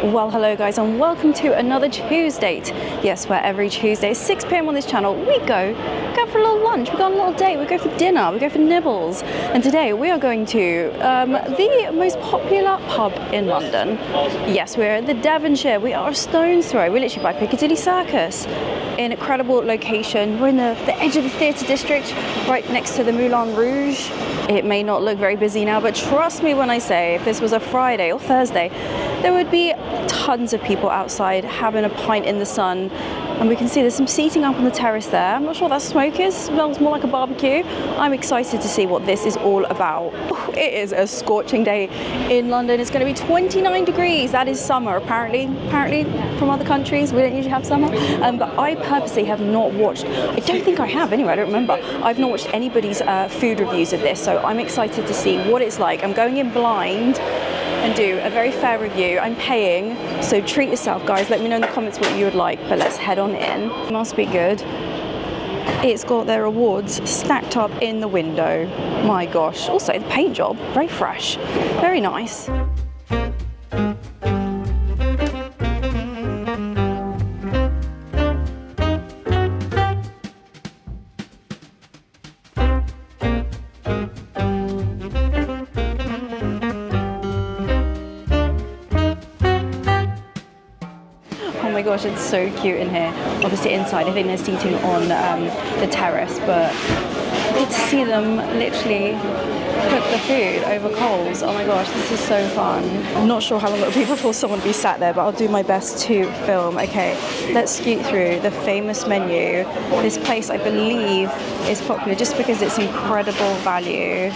Well, hello guys, and welcome to another Tues-date. Yes, where every Tuesday at 6 p.m. on this channel we go for a little lunch, we go on a little date, we go for dinner, we go for nibbles. And today we are going to the most popular pub in London. Yes, we're at the Devonshire. We are a stone's throw. We're literally by Piccadilly Circus. An incredible location. We're in the edge of the theatre district, right next to the Moulin Rouge. It may not look very busy now, but trust me when I say, if this was a Friday or Thursday, there would be tons of people outside having a pint in the sun. And we can see there's some seating up on the terrace there. I'm not sure what that smoke is. It smells more like a barbecue. I'm excited to see what this is all about. It is a scorching day in London. It's going to be 29 degrees. That is summer, apparently from other countries. We don't usually have summer. But I purposely have not watched, I don't think I have anyway, I don't remember. I've not watched anybody's food reviews of this, so I'm excited to see what it's like. I'm going in blind and do a very fair review. I'm paying, so treat yourself, guys. Let me know in the comments what you would like, but let's head on in. It must be good. It's got their awards stacked up in the window. My gosh. Also, the paint job, very fresh, very nice. Oh my gosh, it's so cute in here. Obviously inside, I think they're seating on the terrace, but good to see them literally cook the food over coals. Oh my gosh, this is so fun. I'm not sure how long it'll be before someone will be sat there, but I'll do my best to film. Okay, let's scoot through the famous menu. This place, I believe, is popular just because it's incredible value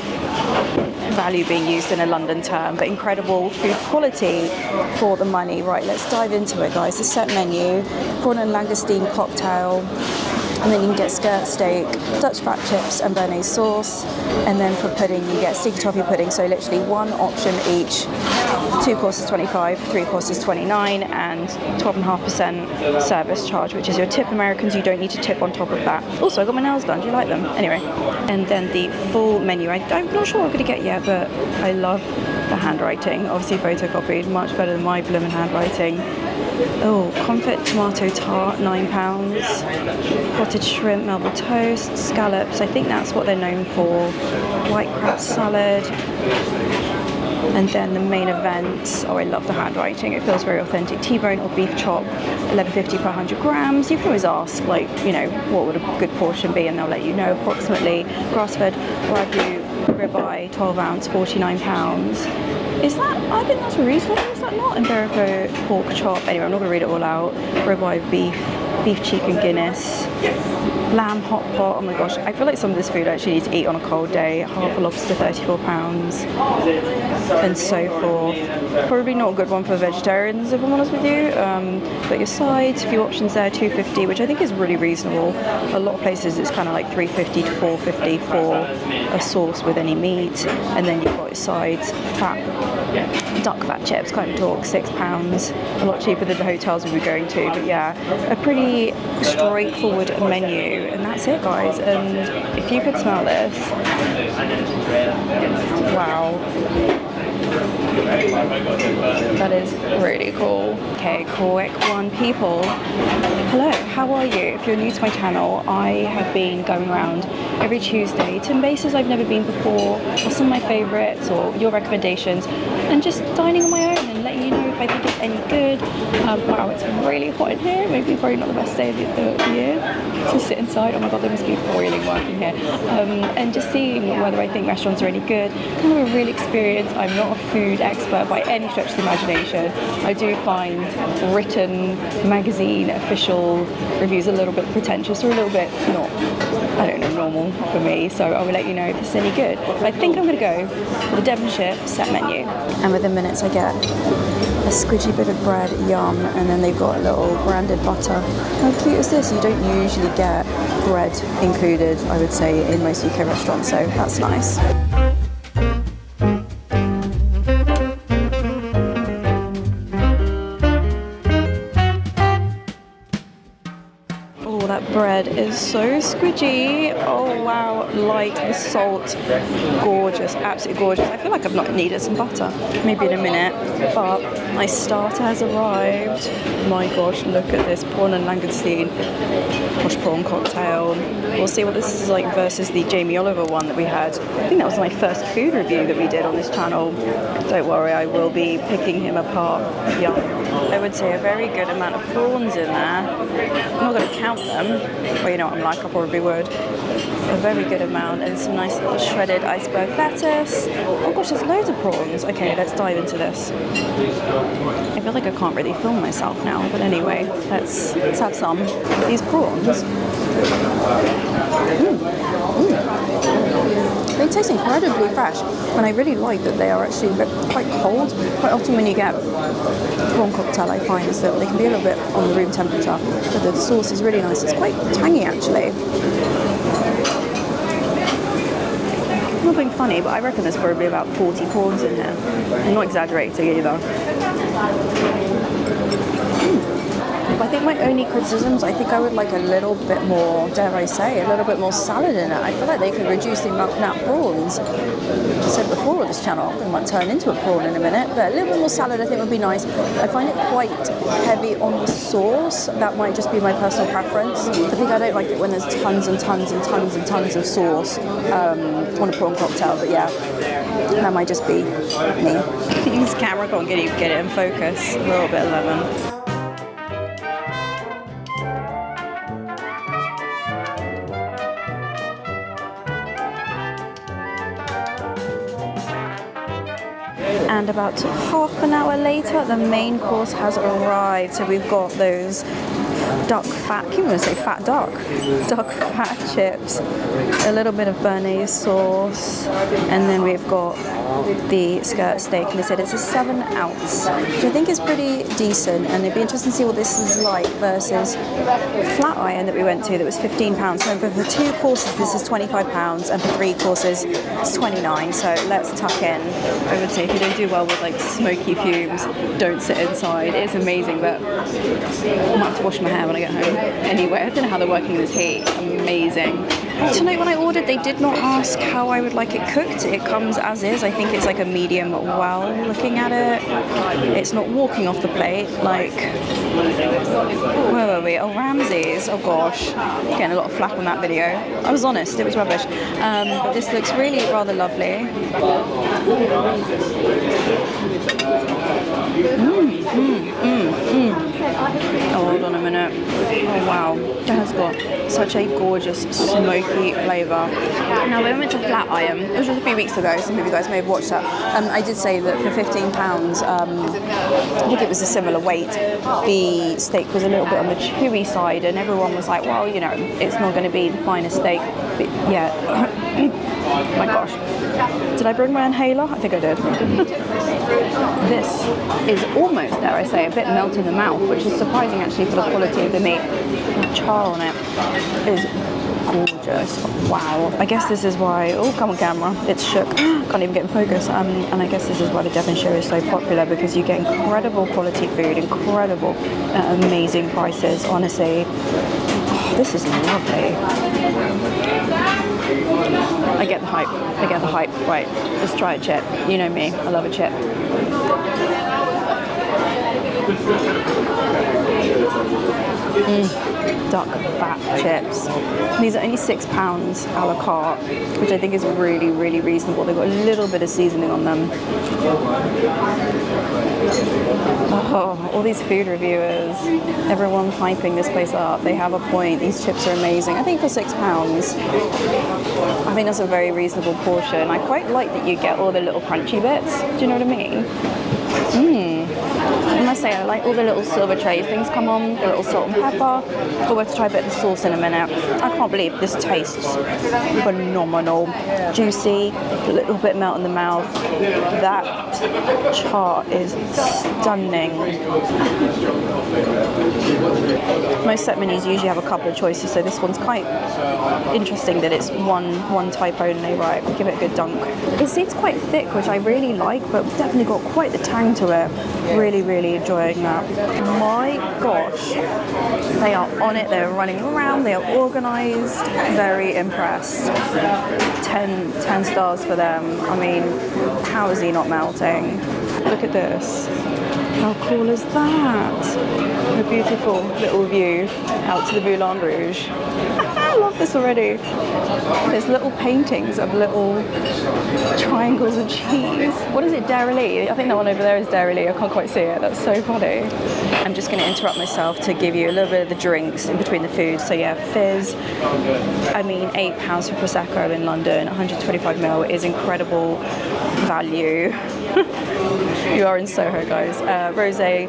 being used in a London term, but incredible food quality for the money. Right, let's dive into it, guys. The set menu: prawn and langoustine cocktail, and then you can get skirt steak, Dutch fat chips and béarnaise sauce, and then for pudding you get sticky toffee pudding, so literally one option each. 2 courses 25, 3 courses 29, and 12.5% service charge, which is your tip. Americans, you don't need to tip on top of that. Also, I got my nails done. Do you like them? Anyway, and then the full menu. I'm not sure what I'm going to get yet, but I love the handwriting. Obviously photocopied, much better than my blooming handwriting. Oh, confit tomato tart, £9. Cottage shrimp, Melba toast, scallops. I think that's what they're known for. White crab salad. And then the main event, oh, I love the handwriting, it feels very authentic. T-bone or beef chop, £11.50 per 100 grams. You can always ask, like, you know, what would a good portion be, and they'll let you know approximately. Grass-fed Wagyu ribeye, 12 ounce, £49. Is that, I think that's reasonable, is that not? Iberico pork chop, anyway, I'm not going to read it all out. Ribeye beef cheek and Guinness. Lamb hot pot, oh my gosh, I feel like some of this food I actually need to eat on a cold day. Half a lobster, £34, and so forth. Probably not a good one for vegetarians, if I'm honest with you. But your sides, a few options there, £2.50, which I think is really reasonable. A lot of places it's kind of like £3.50 to £4.50 for a sauce with any meat, and then you've got your sides, duck fat chips, kind of talk, £6, a lot cheaper than the hotels we were going to. But yeah, a pretty straightforward menu. And that's it, guys. And if you could smell this, wow, that is really cool. Okay, quick one, people. Hello, how are you? If you're new to my channel, I have been going around every Tuesday to places I've never been before, or some of my favourites, or your recommendations, and just dining on my own and letting you know if I think it's any good. Wow, it's really hot in here. Maybe probably not the best day of the year to sit inside. Oh my god, there must be boiling working here. And just seeing whether I think restaurants are any good. Kind of a real experience. I'm not a food expert by any stretch of the imagination. I do find written magazine official reviews a little bit pretentious, or a little bit not, I don't know, normal for me. So I will let you know if it's any good. But I think I'm going to go for the Devonshire set menu. And within minutes I get a squidgy bit of bread, yum, and then they've got a little branded butter. How cute is this? You don't usually get bread included, I would say, in most UK restaurants, so that's nice. that bread is so squidgy. Oh wow, like the salt. Gorgeous, absolutely gorgeous. I feel like I've not needed some butter. Maybe in a minute, but my starter has arrived. My gosh, look at this prawn and langoustine posh prawn cocktail. We'll see what this is like versus the Jamie Oliver one that we had. I think that was my first food review that we did on this channel. Don't worry, I will be picking him apart. Yeah, I would say a very good amount of prawns in there. I'm not going to count them. Well, you know what I'm like, I probably would. A very good amount, and some nice little shredded iceberg lettuce. Oh gosh, there's loads of prawns. Okay, let's dive into this. I feel like I can't really film myself now, but anyway, let's have some of these prawns. They taste incredibly fresh, and I really like that they are actually quite cold. Quite often when you get prawn cocktail, I find is that they can be a little bit on the room temperature, but the sauce is really nice. It's quite tangy actually. I'm not being funny, but I reckon there's probably about 40 prawns in here. I'm not exaggerating either. I think my only criticisms, I think I would like a little bit more, dare I say, a little bit more salad in it. I feel like they could reduce the amount of prawns. I said before on this channel, I might turn into a prawn in a minute, but a little bit more salad I think would be nice. I find it quite heavy on the sauce. That might just be my personal preference. I think I don't like it when there's tons and tons and tons and tons of sauce on a prawn cocktail, but yeah, that might just be me. This camera can't get it in focus. A little bit of lemon. And about half an hour later, the main course has arrived. So we've got those duck fat, I can't even say fat duck fat chips, a little bit of béarnaise sauce, and then we've got the skirt steak, and they said it's a 7 ounce, which I think is pretty decent, and it'd be interesting to see what this is like versus Flat Iron that we went to that was £15. Remember, for 2 courses this is £25, and for 3 courses it's £29, so let's tuck in. I would say if you don't do well with like smoky fumes, don't sit inside. It's amazing, but I might have to wash my hair when I get home. Anyway, I don't know how they're working this heat. Amazing. Tonight when I ordered, they did not ask how I would like it cooked. It comes as is. I think it's like a medium well looking at it. It's not walking off the plate like... Where were we? Oh, Ramsay's. Oh gosh. Getting a lot of flack on that video. I was honest, it was rubbish. But this looks really rather lovely. Oh, hold on a minute. Oh wow, that has got such a gorgeous smoky flavour. Now when we went to Flat Iron, it was just a few weeks ago, some of you guys may have watched that, I did say that for £15, I think it was a similar weight, the steak was a little bit on the chewy side, and everyone was like, well, you know, it's not going to be the finest steak, but yeah. Oh my gosh. Did I bring my inhaler? I think I did. This is almost, dare I say, a bit melt in the mouth, which is surprising actually for the quality of the meat. The char on it is gorgeous. Wow. I guess this is why, oh come on camera, it's shook. Can't even get in focus. And I guess this is why the Devonshire is so popular, because you get incredible quality food, incredible, amazing prices, honestly. Oh, this is lovely. I get the hype. I get the hype. Right, let's try a chip. You know me, I love a chip. Duck fat chips. These are only £6 a la carte, which I think is really, really reasonable. They've got a little bit of seasoning on them. Oh, all these food reviewers, everyone hyping this place up. They have a point. These chips are amazing. I think for £6, I think that's a very reasonable portion. I quite like that you get all the little crunchy bits. Do you know what I mean? I must say, I like all the little silver trays things come on, the little salt and pepper. We'll have to try a bit of the sauce in a minute. I can't believe this tastes phenomenal. Juicy, a little bit melt in the mouth. That char is stunning. Most set menus usually have a couple of choices, so this one's quite interesting that it's one type only. Right, we'll give it a good dunk. It seems quite thick, which I really like, but definitely got quite the tang to it. Really, really enjoying that. My gosh, they are on it, they're running around, they are organised, very impressed. 10 stars for them. I mean, how is he not melting? Look at this. How cool is that? A beautiful little view out to the Moulin Rouge. I love this already. There's little paintings of little triangles of cheese. What is it, Dairy? I think that one over there is Dairy. I can't quite see it. That's so funny. I'm just going to interrupt myself to give you a little bit of the drinks in between the food. So yeah, fizz. I mean, £8 for Prosecco in London, 125ml is incredible value. You are in Soho, guys. Rosé,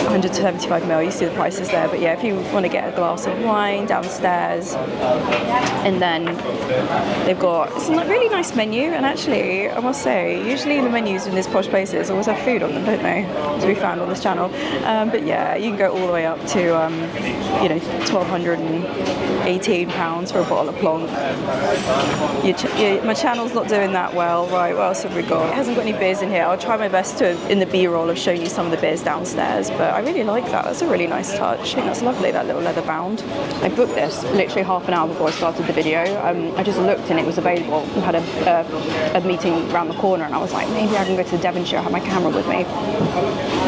175ml. You see the prices there. But yeah, if you want to get a glass of wine downstairs, and then they've got it's a really nice menu. And actually, I must say, usually the menus in these posh places always have food on them, don't they? To be found on this channel. But yeah, you can go all the way up to you know, £1,218 for a bottle of Blanc. My channel's not doing that well. Right, what else have we got? It hasn't got any beers in here. I'll try my best to, in the B-roll, of showing you some of the beers downstairs, but I really like that. That's a really nice touch. I think that's lovely, that little leather bound. I booked this literally half an hour before I started the video. I just looked and it was available. We had a meeting around the corner and I was like, maybe I can go to Devonshire, have my camera with me.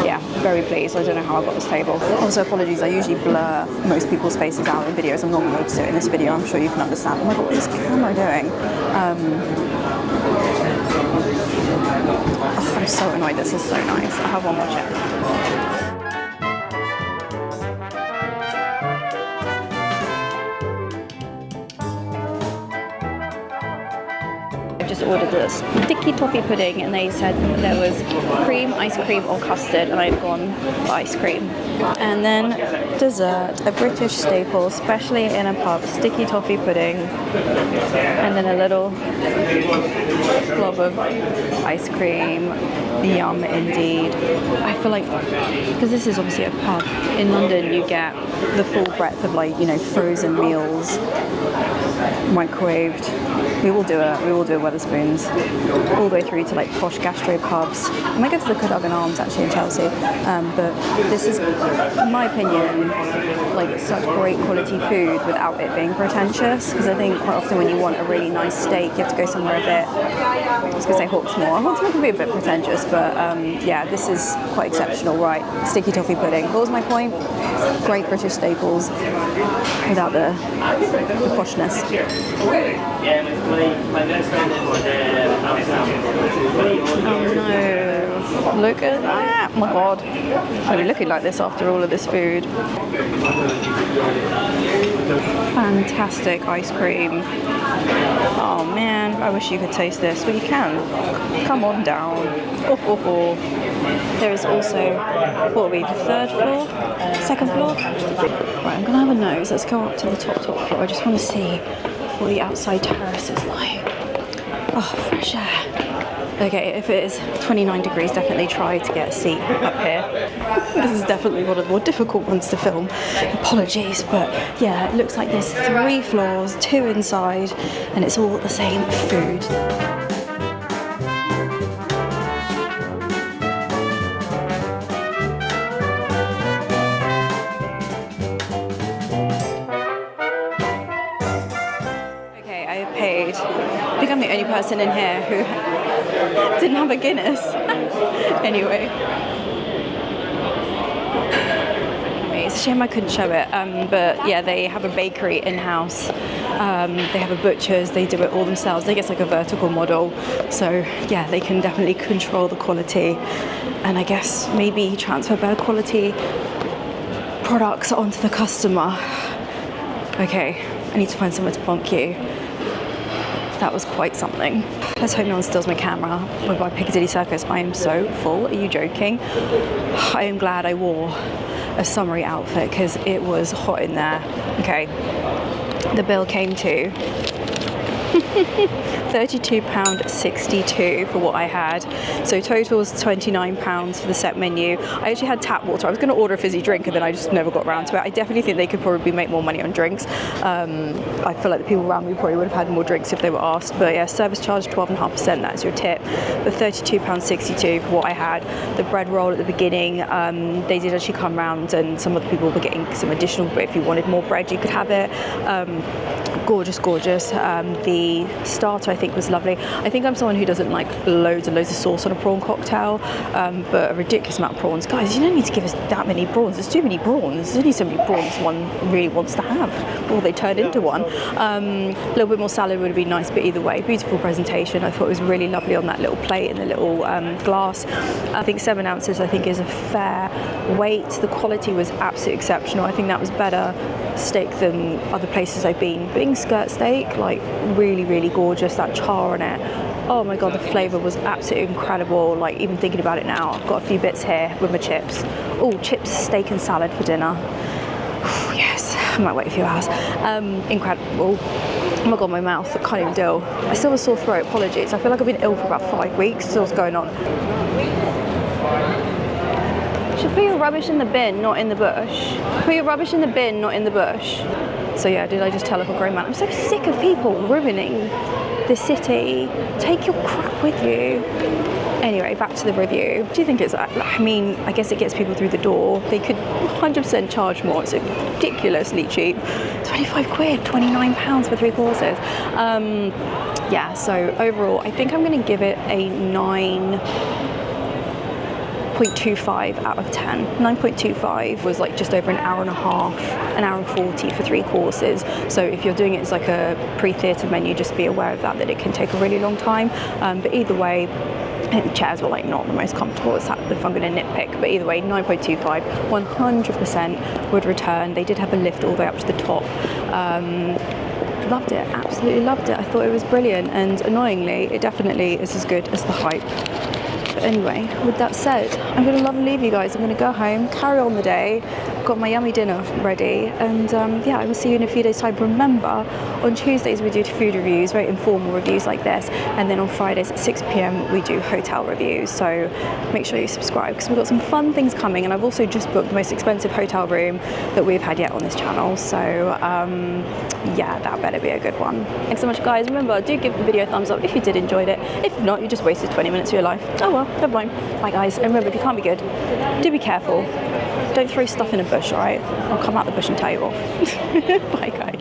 Yeah, very pleased. I don't know how I got this table. Also, apologies, I usually blur most people's faces out in videos. I'm not going to do it in this video. I'm sure you can understand. Oh my god, what is this camera doing? Oh, I'm so annoyed. This is so nice. I have one more chip. Just ordered this sticky toffee pudding and they said there was cream, ice cream or custard, and I've gone for ice cream. And then dessert, a British staple, especially in a pub, sticky toffee pudding, and then a little blob of ice cream. Yum indeed. I feel like, because this is obviously a pub, in London you get the full breadth of, like, you know, frozen meals, microwaved. We will do it Wetherspoons, all the way through to like posh gastro pubs. I might go to the Cadogan Arms actually in Chelsea, but this is, in my opinion, like such great quality food without it being pretentious, because I think quite often when you want a really nice steak you have to go somewhere a bit, I was going to say Hawksmoor. Hawksmoor can be a bit pretentious, but yeah, this is quite exceptional. Right, sticky toffee pudding. What was my point? Great British staples without the poshness. Oh no, look at that. Oh my god, I'll be looking like this after all of this food. Fantastic ice cream. Oh man, I wish you could taste this. Well, you can. Come on down. Oh, oh, oh. There is also, what will be the third floor? Second floor? Right, I'm gonna have a nose. Let's go up to the top floor. I just want to see what the outside terrace is like. Oh, fresh air. Okay, if it is 29 degrees, definitely try to get a seat up here. This is definitely one of the more difficult ones to film. Apologies, but yeah, it looks like there's 3 floors, 2 inside, and it's all the same food. I think I'm the only person in here who didn't have a Guinness. Anyway. It's a shame I couldn't show it, but yeah, they have a bakery in-house. They have a butcher's, they do it all themselves. I guess like a vertical model. So yeah, they can definitely control the quality and I guess maybe transfer better quality products onto the customer. Okay, I need to find somewhere to plonk you. That was quite something. Let's hope no one steals my camera with my Piccadilly Circus. I am so full. Are you joking? I am glad I wore a summery outfit because it was hot in there. Okay, the bill came to £32.62 for what I had. So total was £29 for the set menu. I actually had tap water. I was going to order a fizzy drink and then I just never got around to it. I definitely think they could probably make more money on drinks. I feel like the people around me probably would have had more drinks if they were asked. But yeah, service charge 12.5%, that's your tip. But £32.62 for what I had. The bread roll at the beginning, they did actually come round and some of the people were getting some additional, but if you wanted more bread you could have it. Gorgeous. The starter I think was lovely. I think I'm someone who doesn't like loads and loads of sauce on a prawn cocktail, but a ridiculous amount of prawns. Guys, you don't need to give us that many prawns. There's too many prawns. There's only so many prawns one really wants to have before they turn into one. A little bit more salad would have been nice, but either way, beautiful presentation. I thought it was really lovely on that little plate and the little glass. I think 7 ounces I think is a fair weight. The quality was absolutely exceptional. I think that was better steak than other places I've been. Being skirt steak, like really gorgeous, that char on it. Oh my god, the flavour was absolutely incredible. Like even thinking about it now, I've got a few bits here with my chips. Oh, chips, steak and salad for dinner. Yes, I might wait a few hours. Incredible. Oh my god, my mouth, I can't even deal. I still have a sore throat, apologies. I feel like I've been ill for about 5 weeks. Still what's going on. Should put your rubbish in the bin, not in the bush. Put your rubbish in the bin, not in the bush. So yeah, did I just tell like a grown man? I'm so sick of people ruining the city. Take your crap with you. Anyway, back to the review. Do you think it's, I mean, I guess it gets people through the door. They could 100% charge more. It's ridiculously cheap. 25 quid, £29 for 3 courses. Yeah, so overall, I think I'm going to give it a 9.25 out of 10. 9.25 was like just over an hour and a half, an hour and 40 for 3 courses. So if you're doing it as like a pre-theatre menu, just be aware of that it can take a really long time. But either way, I think the chairs were like not the most comfortable if I'm going to nitpick, but either way, 9.25, 100% would return. They did have a lift all the way up to the top. Loved it, absolutely loved it. I thought it was brilliant, and annoyingly, it definitely is as good as the hype. But anyway, with that said, I'm going to love and leave you guys. I'm going to go home, carry on the day, got my yummy dinner ready, and yeah, I will see you in a few days' time. Remember, on Tuesdays we do food reviews, very informal reviews like this, and then on Fridays at 6 p.m. we do hotel reviews, so make sure you subscribe because we've got some fun things coming, and I've also just booked the most expensive hotel room that we've had yet on this channel, so yeah, that better be a good one. Thanks so much guys. Remember, do give the video a thumbs up if you did enjoy it. If not, you just wasted 20 minutes of your life. Oh well, never mind. Bye guys, and remember, if you can't be good, do be careful. Don't throw stuff in a bush, alright? I'll come out the bush and tell you off. Bye guys.